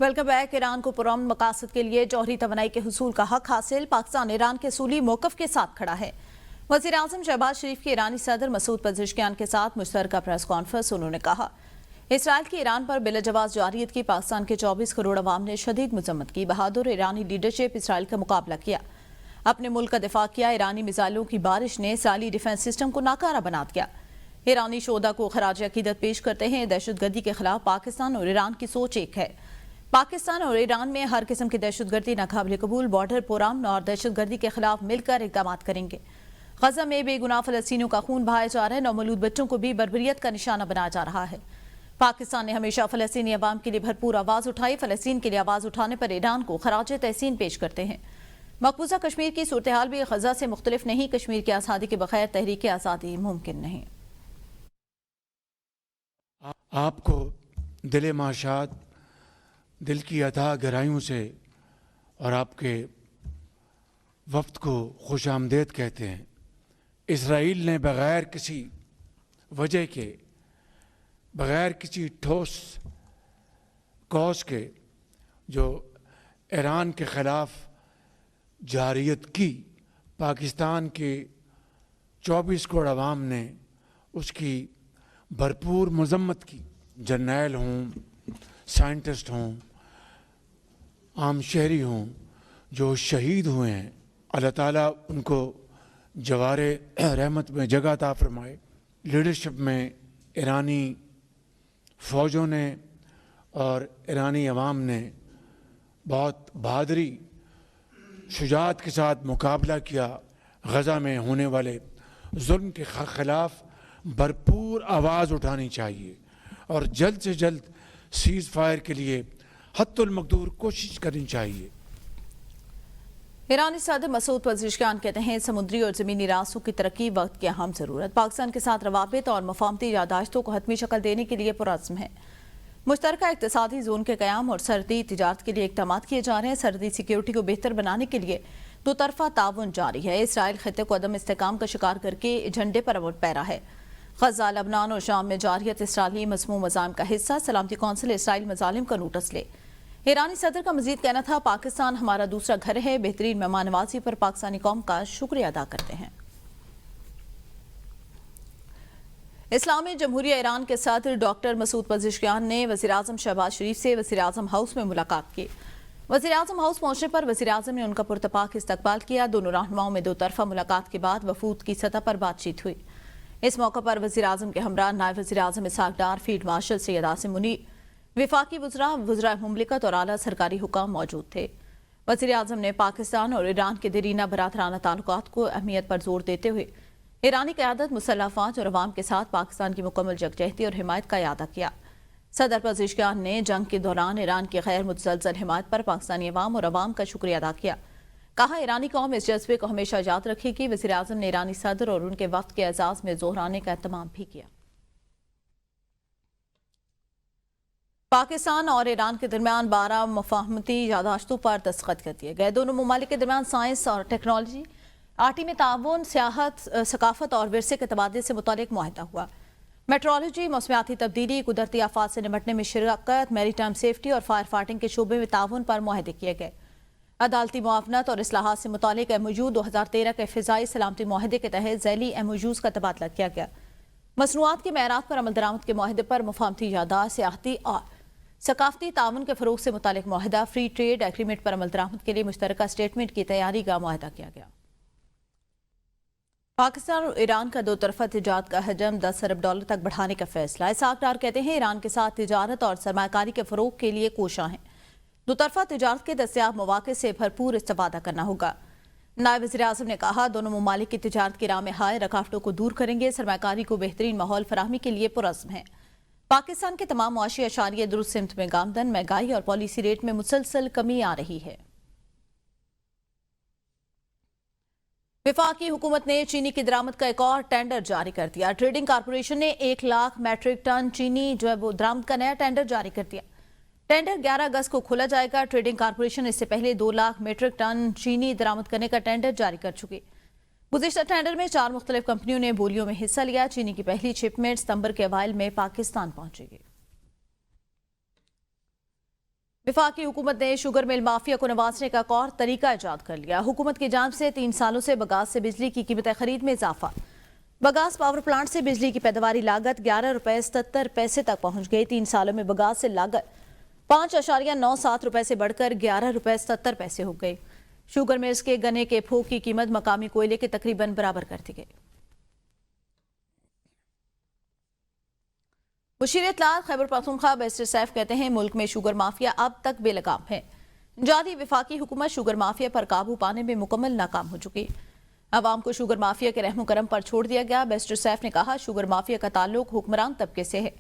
Welcome back. Iran को पुरअमन मकासद के लिए जौहरी तवानाई के हुसूल का हक हासिल, पाकिस्तान ईरान के सूली मौकफ के साथ खड़ा है। वज़ीर आज़म शहबाज शरीफ के ईरानी सदर मसूद पज़ेश्कियान के साथ मुश्तरका प्रेस कॉन्फ्रेंस। उन्होंने कहा, इसराइल की ईरान पर बिलाजवाज़ जारियत की पाकिस्तान के 24 करोड़ अवाम ने शदीद मजम्मत की। बहादुर ईरानी लीडरशिप इसराइल का मुकाबला किया, अपने मुल्क का दिफा किया। ईरानी मिसाइलों की बारिश ने इसराइली डिफेंस सिस्टम को नाकारा बना दिया। ईरानी शोधा को खराज अकीदत पेश करते हैं। दहशतगर्दी के खिलाफ पाकिस्तान और ईरान की सोच एक है। पाकिस्तान और ईरान में हर किस्म की दहशतगर्दी नाकाबिल कबूल, बॉर्डर पुरअमन और दहशतगर्दी के खिलाफ मिलकर इकदाम करेंगे। गजा में बेगुनाह फलस्तीनियों का खून बहाया जा रहा है। नौमौलूद बच्चों को भी बर्बरियत का निशाना बनाया जा रहा है। पाकिस्तान ने हमेशा फलस्तीनी अवाम के लिए भरपूर आवाज उठाई। फलस्तीन के लिए आवाज उठाने पर ईरान को खराज तहसीन पेश करते हैं। मकबूजा कश्मीर की सूरत हाल भी गजा से मुख्तलिफ नहीं। कश्मीर की आज़ादी के बगैर तहरीक आज़ादी मुमकिन नहीं। आपको दिल माशात, दिल की अता गहराइयों से और आपके वफ्द को खुश आमदेद कहते हैं। इसराइल ने बग़ैर किसी वजह के, बग़ैर किसी ठोस कॉज के जो ईरान के ख़िलाफ़ जारियत की, पाकिस्तान के 24 करोड़ अवाम ने उसकी भरपूर मजम्मत की। जर्नैल हों, साइंटिस्ट हों, आम शहरी हों जो शहीद हुए हैं, अल्लाह ताला उनको जवारे रहमत में जगह अता फरमाए। लीडरशिप में ईरानी फ़ौजों ने और ईरानी अवाम ने बहुत बहादुरी, शुजाअत के साथ मुकाबला किया। गज़ा में होने वाले जुल्म के ख़िलाफ़ भरपूर आवाज़ उठानी चाहिए और जल्द से जल्द सीज़ फायर के लिए हद्दुल मक़दूर कोशिश करनी चाहिए। ईरानी सदर मसूद पज़ेश्कियान कहते हैं, समुद्री और ज़मीनी रास्तों की तरक्की वक्त की अहम ज़रूरत। पाकिस्तान के साथ रवाबित और मफाहमती यादाश्तों को हतमी शक्ल देने के लिए पुरअज़्म है। मुश्तरका इक़्तिसादी जोन के क़याम और सरहदी तिजारत के लिए इक़दाम किए जा रहे हैं। सरहदी सिक्योरिटी को बेहतर बनाने के लिए दो तरफ़ा ताउन जारी है। इसराइल ख़ित्ते को अदम इस्तेहकाम का शिकार करके एजेंडे पर अमल पैरा है। गजा, लबनान और शाम में जारियत इसराइली मज़मूम मज़ालिम का हिस्सा। सलामती कौंसिल इसराइल मज़ालिम का नोटिस ले। ईरानी सदर का मजीद कहना था, पाकिस्तान हमारा दूसरा घर है। बेहतरीन मेहमान नवाजी पर पाकिस्तानी कौम का शुक्रिया अदा करते हैं। इस्लामी जमहूरिया ईरान के सदर डॉक्टर मसूद पज़ेश्कियान ने वज़ीर आज़म शहबाज शरीफ से वज़ीर आज़म हाउस में मुलाकात की। वज़ीर आज़म हाउस पहुंचने पर वज़ीर आज़म ने उनका पुरतपाक इस्तकबाल किया। दोनों रहनुमाओं में दो तरफा मुलाकात के बाद वफूद की सतह पर बातचीत हुई। इस मौके पर वज़ीर आज़म के हमरा नायब वज़ीर आज़म इसहाक डार, फील्ड मार्शल सैयद आसिम मुनीर, विफाकी वज़रा मुमलिकत और आला सरकारी हुकाम मौजूद थे। वज़ीर आज़म ने पाकिस्तान और ईरान के दरीना बरादराना ताल्लुकात को अहमियत पर जोर देते हुए ईरानी क़यादत, मुसल्लह फ़ौज और अवाम के साथ पाकिस्तान की मुकम्मल यकजहती और हिमायत का इयादा किया। सदर पज़ेश्कियान ने जंग के दौरान ईरान की गैर मुतज़लज़ल हिमायत पर पाकिस्तानी अवाम और अवाम का शुक्रिया अदा किया। कहा, ईरानी कौम इस जज्बे को हमेशा याद रखेगी। वज़ीर आज़म ने ईरानी सदर और उनके वफ़द के एजाज़ में जोहराने का एहतमाम भी किया। पाकिस्तान और ईरान के दरमियान 12 मफाहमती यादाश्तों पर दस्तखत कर दिए गए। दोनों ममालिक के दरमियान साइंस और टेक्नोलॉजी, आर्टी में ताउन, सियाहत, सकाफत और विरसे के तबादले से मुतालिक मुआहिदा हुआ। मेट्रोलॉजी, मौसमियाती तब्दीली, कुदरती आफात से निपटने में शिरकत, मैरीटाइम सेफ्टी और फायर फाइटिंग के शोबे में ताउन पर मुआहिदे किए गए। अदालती मुआवनत और इस्लाहात से मुतालिक MOU 2013 के फ़िज़ाई सलामती मुआहिदे के तहत ज़ैली MOUs का तबादला किया गया। मसनूआत के मेयारात पर अमल दरामद के मुआहिदे पर मुफाहमती यादाश्त, सियाहती और सकाफती ताउन के फ़रोग़ से मुतालिक मुआहिदा, फ्री ट्रेड एग्रीमेंट पर अमल दरामद के लिए मुश्तरका स्टेटमेंट की तैयारी का मुआहिदा किया गया। पाकिस्तान और ईरान का दो तरफा तिजारत का हजम $10 अरब तक बढ़ाने का फैसला। इसहाक डार कहते हैं, ईरान के साथ तिजारत और सरमायाकारी के फ़रोग़ के लिए कोशां हैं। दो तरफा तिजारत के दस्तियाब मौक़े से भरपूर इस्तेफ़ादा करना होगा। नायब वज़ीर आज़म ने कहा, दोनों ममालिक की तिजारत की राह में हाय रुकावटों को दूर करेंगे। सरमायाकारी को बेहतरीन माहौल फराहमी के लिए पुरअज़्म है। पाकिस्तान के तमाम मुआशी अशारिये दुरुस्त सिमत में गामदन, महंगाई और पॉलिसी रेट में मुसलसल कमी आ रही है। वफाकी हुकूमत ने चीनी की दरामद का एक और टेंडर जारी कर दिया। ट्रेडिंग कॉर्पोरेशन ने 1 लाख मैट्रिक टन चीनी जो है वो दरामद का नया टेंडर जारी कर दिया। टेंडर 11 अगस्त को खोला जाएगा। ट्रेडिंग कॉर्पोरेशन इससे पहले 2 लाख मीट्रिक टन चीनी दरामद करने का टेंडर जारी कर चुकी। गुज़िश्ता टेंडर में 4 मुख्तलिफ कंपनियों ने बोलियों में हिस्सा लिया। चीनी की पहली शिपमेंट सितंबर के अवाइल में पाकिस्तान पहुंचेगी। वफाकी हुकूमत ने शुगर मिल माफिया को नवाजने का एक और तरीका इजाद कर लिया। हुकूमत की जानिब से 3 सालों से बगास से बिजली की कीमत खरीद में इजाफा। बगास पावर प्लांट से बिजली की पैदावारी लागत 11 रुपए 77 पैसे तक पहुंच गई। 3 सालों में बगास से लागत 5.97 रुपए से बढ़कर 11 रुपए 77 पैसे हो गई। शुगर मिल्स के गन्ने के फूक की कीमत मकामी कोयले के तकरीबन बराबर कर दी गई। मुशीर इत्तलात खैबर पख्तूनख्वा बैरिस्टर सैफ कहते हैं मुल्क में शुगर माफिया अब तक बेलगाम है। जाली वफाकी हुकूमत शुगर माफिया पर काबू पाने में मुकम्मल नाकाम हो चुकी। अवाम को शुगर माफिया के रहमो करम पर छोड़ दिया गया। बैरिस्टर सैफ ने कहा शुगर माफिया का ताल्लुक हुक्मरान तबके से है,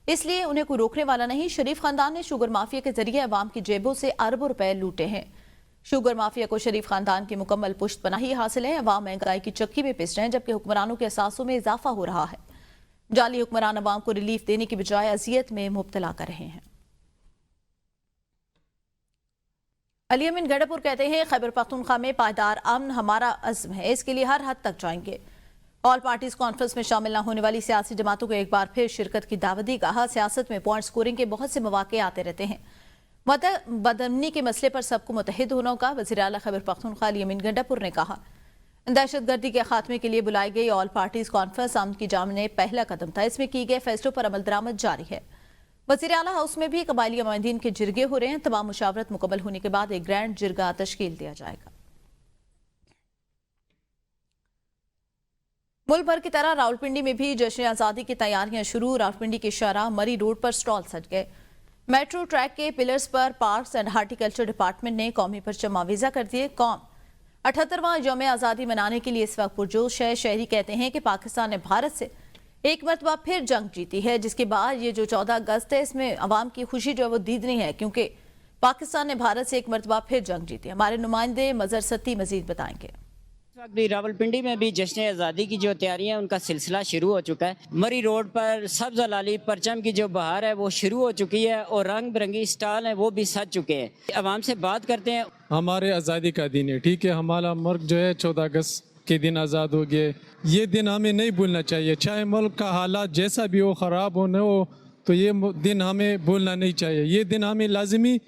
इसलिए उन्हें कोई रोकने वाला नहीं। शरीफ खानदान ने शुगर माफिया के जरिए अवाम की जेबों से अरबों रुपए लूटे हैं। शुगर माफिया को शरीफ खानदान की मुकम्मल पुश्त पनाही हासिल है। अवाम महंगाई की चक्की में पिस रहे हैं, जबकि हुक्मरानों के असासों में इजाफा हो रहा है। जाली हुक्मरान अवाम को रिलीफ देने की बजाय अजियत में मुब्तला कर रहे हैं। अली अमीन गढ़पुर कहते हैं खैबर पख्तूनख्वा में पायदार अमन हमारा अज़्म है, इसके लिए हर हद तक जाएंगे। ऑल पार्टीज कॉन्फ्रेंस में शामिल न होने वाली सियासी जमातों को एक बार फिर शिरकत की दावत दी। कहा सियासत में पॉइंट स्कोरिंग के बहुत से मौके आते रहते हैं, बदअमनी के मसले पर सबको मुतहिद होना होगा। वज़ीर आला खैबर पख्तूनख्वा अली अमीन गढ़पुर ने कहा दहशतगर्दी के खात्मे के लिए बुलाई गई ऑल पार्टीज कॉन्फ्रेंस अमन की जाम ने पहला कदम था। इसमें की गए फैसलों पर अमल दरामद जारी है। वज़ीर आला हाउस में भी कबायली नुमाइंदीन के जिरगे हो रहे हैं। तमाम मुशावरत मुकम्मल होने के बाद एक ग्रैंड जिरगा तश्कील दिया जाएगा। मुल्क भर की तरह रावलपिंडी में भी जश्न आज़ादी की तैयारियां शुरू। रावलपिंडी के शाहराह मरी रोड पर स्टॉल सज गए। मेट्रो ट्रैक के पिलर्स पर पार्क्स एंड हार्टिकल्चर डिपार्टमेंट ने कौमी परचम आवीजा कर दिए। कौम 78वां यौम आज़ादी मनाने के लिए इस वक्त पुरजोश है। शहरी कहते हैं कि पाकिस्तान ने भारत से एक मरतबा फिर जंग जीती है, जिसके बाद ये जो 14 अगस्त है इसमें अवाम की खुशी जो है वो दीदनी है, क्योंकि पाकिस्तान ने भारत से एक मरतबा फिर जंग जीती। हमारे नुमाइंदे मजर सत्ती मजीद बताएंगे। इस वक्त भी रावलपिंडी में भी जश्न आज़ादी की जो तैयारियां उनका सिलसिला शुरू हो चुका है। मरी रोड पर सब्ज़ लाली परचम की जो बहार है वो शुरू हो चुकी है और रंग बिरंगी स्टॉल हैं वो भी सज चुके हैं। अवाम से बात करते हैं। हमारे आज़ादी का दिन है, ठीक है, हमारा मुल्क जो है 14 अगस्त के दिन आज़ाद हो गए। ये दिन हमें नहीं भूलना चाहिए, चाहे मुल्क का हालात जैसा भी हो, ख़राब हो न हो, तो ये दिन हमें भूलना नहीं चाहिए। ये दिन हमें लाजमी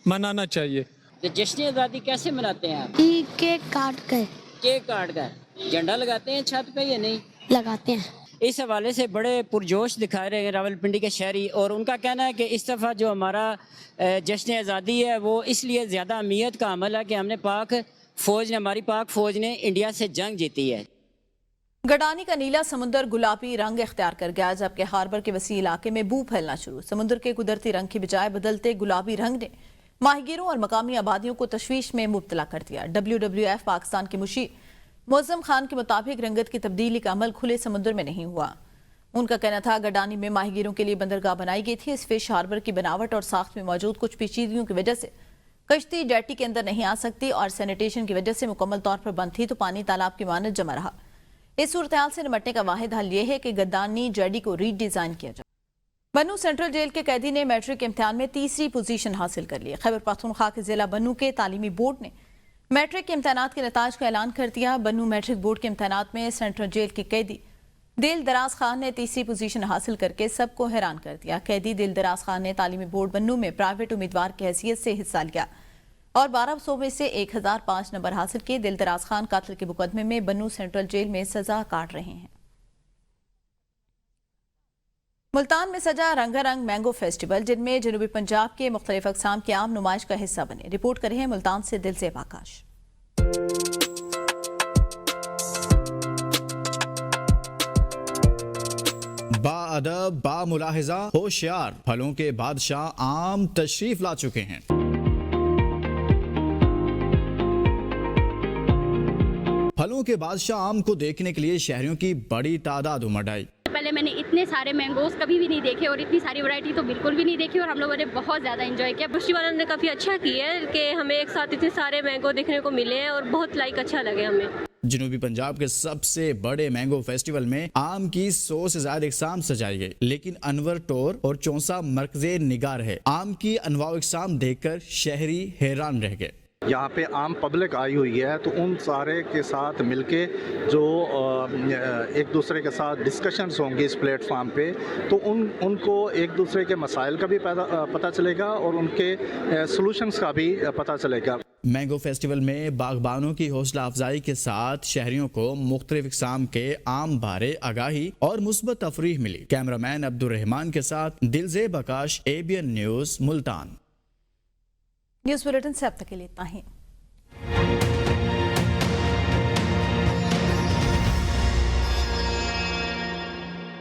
मनाना चाहिए। तो जश्न आज़ादी कैसे मनाते हैं आप? केक काट कर झंडा लगाते हैं छत पे या नहीं लगाते हैं। इस हवाले से बड़े पुरजोश दिखा रहे हैं रावलपिंडी के शहरी, और उनका कहना है कि इस दफ़ा जो हमारा जश्न आज़ादी है वो इसलिए ज़्यादा अहमियत का अमल है कि हमने हमारी पाक फ़ौज ने इंडिया से जंग जीती है। गडानी का नीला समुंदर गुलाबी रंग इख्तियार कर गया, जबकि हार्बर के वसी इलाके में बू फैलना शुरू। समुद्र के कुदरती रंग की बजाय बदलते गुलाबी रंग ने माहिगीरों और मकामी आबादियों को तशवीश में मुब्तला कर दिया। WWF पाकिस्तान के मुशीर मुअज़्ज़म खान के मुताबिक रंगत की तब्दीली का अमल खुले समुद्र में नहीं हुआ। उनका कहना था गडानी में माहिगीरों के लिए बंदरगाह बनाई गई थी। इस फिश हार्बर की बनावट और साख्त में मौजूद कुछ पेचीदगियों की वजह से कश्ती जेटी के अंदर नहीं आ सकती और सैनिटेशन की वजह से मुकम्मल तौर पर बंद थी, तो पानी तालाब की मानद जमा रहा। इस सूरत से निपटने का वाहिद हल यह है कि गद्दानी जेडी को रीडिजाइन किया जाए। बन्नू सेंट्रल जेल के कैदी ने मैट्रिक इम्तिहान में तीसरी पोजीशन हासिल कर ली। खैबर पख्तूनख्वा के जिला बन्नू के तालीमी बोर्ड ने मैट्रिक के इम्तिहानात के नताज का ऐलान कर दिया। बन्नू मैट्रिक बोर्ड के इम्तिहानात में सेंट्रल जेल के कैदी दिल दराज खान ने तीसरी पोजीशन हासिल करके सबको हैरान कर दिया। कैदी दिल दराज खान ने तालीमी बोर्ड बन्नू में प्राइवेट उम्मीदवार की हैसियत से हिस्सा लिया और 1200 में से 1005 नंबर हासिल किए। दिल दराज खान कातिल के मुकदमे में बन्नू सेंट्रल जेल में सजा काट रहे हैं। मुल्तान में सजा रंगारंग मैंगो फेस्टिवल, जिनमें जनूबी पंजाब के मुख्तलिफ अक़साम की आम नुमाइश का हिस्सा बने। रिपोर्ट कर रहे हैं मुल्तान से दिलज़ेब आकाश। बाअदब बामुलाहिज़ा होशियार फलों के बादशाह आम तशरीफ ला चुके हैं। फलों के बादशाह आम को देखने के लिए शहरियों की बड़ी तादाद उमड़ आई। पहले मैंने इतने सारे मैंगोज कभी भी नहीं देखे और इतनी सारी वैरायटी तो बिल्कुल भी नहीं देखी, और हम लोगों ने बहुत ज़्यादा एंजॉय किया। पुष्टि वालों ने काफ़ी अच्छा किया है कि हमें एक साथ इतने सारे मैंगो देखने को मिले हैं और बहुत अच्छा लगे हमें। जनूबी पंजाब के सबसे बड़े मैंगो फेस्टिवल में आम की 100 से ज्यादा इकसाम सजाई गई, लेकिन अनवर टोर और चौंसा मरकज़े निगार है। आम की अनवाउ इकसाम देखकर शहरी हैरान रह गए। यहाँ पे आम पब्लिक आई हुई है, तो उन सारे के साथ मिलके जो एक दूसरे के साथ डिस्कशंस होंगी इस प्लेटफार्म पे, तो उनको एक दूसरे के मसाइल का भी पता चलेगा और उनके सॉल्यूशंस का भी पता चलेगा। मैंगो फेस्टिवल में बागबानों की हौसला अफजाई के साथ शहरियों को मुख्तलिफ इक़साम के आम बारे आगाही और मुस्बत तफरीह मिली। कैमरामैन अब्दुल रहमान के साथ दिलजेब आकाश, ABN news, Multan. News bulletin से अब तक के लिए इतना ही।